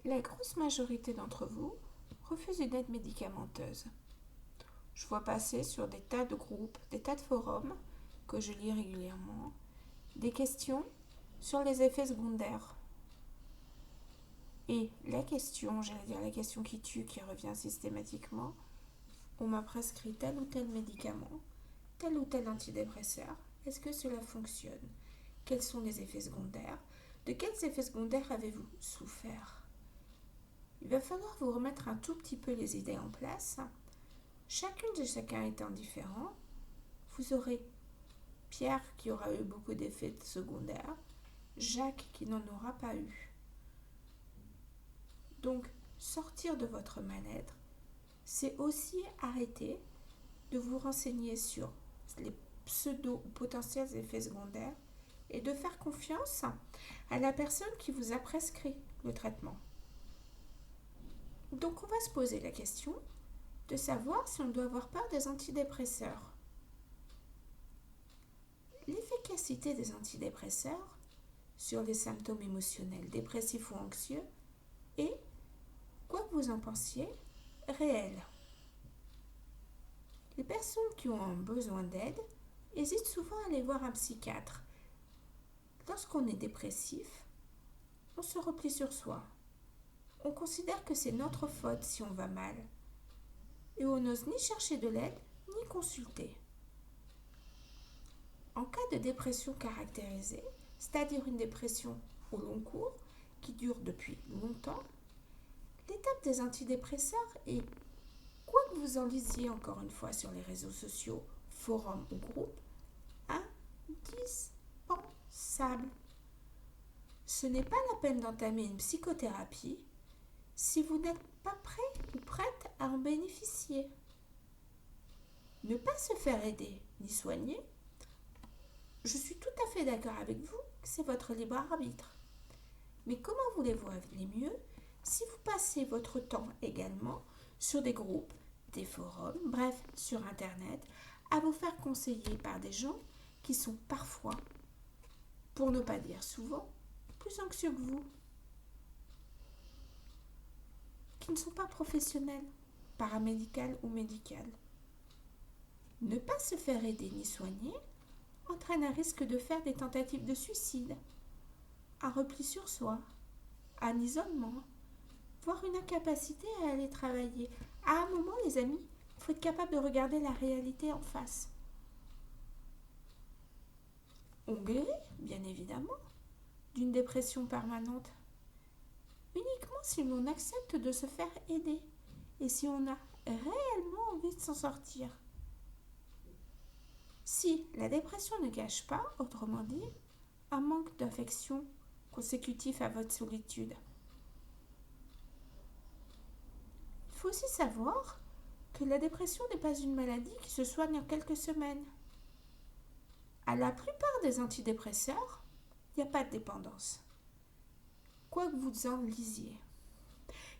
La grosse majorité d'entre vous refuse une aide médicamenteuse. Je vois passer sur des tas de groupes, des tas de forums que je lis régulièrement, des questions sur les effets secondaires. Et la question, j'allais dire la question qui tue, qui revient systématiquement, on m'a prescrit tel ou tel médicament, tel ou tel antidépresseur, est-ce que cela fonctionne? Quels sont les effets secondaires? De quels effets secondaires avez-vous souffert? Il va falloir vous remettre un tout petit peu les idées en place. Chacune et chacun étant différent, vous aurez Pierre qui aura eu beaucoup d'effets secondaires, Jacques qui n'en aura pas eu. Donc, sortir de votre mal-être, c'est aussi arrêter de vous renseigner sur les pseudo ou potentiels effets secondaires et de faire confiance à la personne qui vous a prescrit le traitement. Donc, on va se poser la question de savoir si on doit avoir peur des antidépresseurs. L'efficacité des antidépresseurs sur les symptômes émotionnels dépressifs ou anxieux est, quoi que vous en pensiez, réelle. Les personnes qui ont un besoin d'aide hésitent souvent à aller voir un psychiatre. Lorsqu'on est dépressif, on se replie sur soi. On considère que c'est notre faute si on va mal. Et on n'ose ni chercher de l'aide, ni consulter. En cas de dépression caractérisée, c'est-à-dire une dépression au long cours, qui dure depuis longtemps, l'étape des antidépresseurs est, quoi que vous en lisiez encore une fois sur les réseaux sociaux, forums ou groupes, indispensable. Ce n'est pas la peine d'entamer une psychothérapie si vous n'êtes pas prêt ou prête à en bénéficier. Ne pas se faire aider ni soigner, je suis tout à fait d'accord avec vous que c'est votre libre arbitre. Mais comment voulez-vous aller mieux si vous passez votre temps également sur des groupes, des forums, bref, sur Internet, à vous faire conseiller par des gens qui sont parfois, pour ne pas dire souvent, plus anxieux que vous, qui ne sont pas professionnels, paramédicales ou médicales. Ne pas se faire aider ni soigner entraîne un risque de faire des tentatives de suicide, un repli sur soi, un isolement, voire une incapacité à aller travailler. À un moment, les amis, il faut être capable de regarder la réalité en face. On guérit, bien évidemment, d'une dépression permanente, uniquement si l'on accepte de se faire aider et si on a réellement envie de s'en sortir. Si la dépression ne gâche pas, autrement dit, un manque d'affection consécutif à votre solitude. Il faut aussi savoir que la dépression n'est pas une maladie qui se soigne en quelques semaines. À la plupart des antidépresseurs, il n'y a pas de dépendance, quoi que vous en lisiez.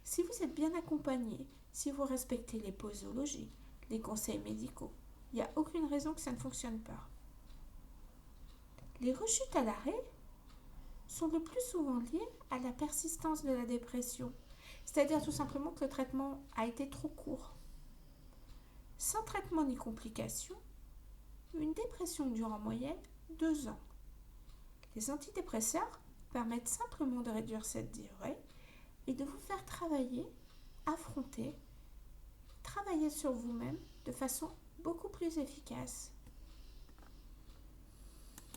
Si vous êtes bien accompagné, si vous respectez les posologies, les conseils médicaux, il n'y a aucune raison que ça ne fonctionne pas. Les rechutes à l'arrêt sont le plus souvent liées à la persistance de la dépression, c'est-à-dire tout simplement que le traitement a été trop court. Sans traitement ni complications, une dépression dure en moyenne 2 ans. Les antidépresseurs permettent simplement de réduire cette durée et de vous faire travailler, affronter, travailler sur vous-même de façon beaucoup plus efficace.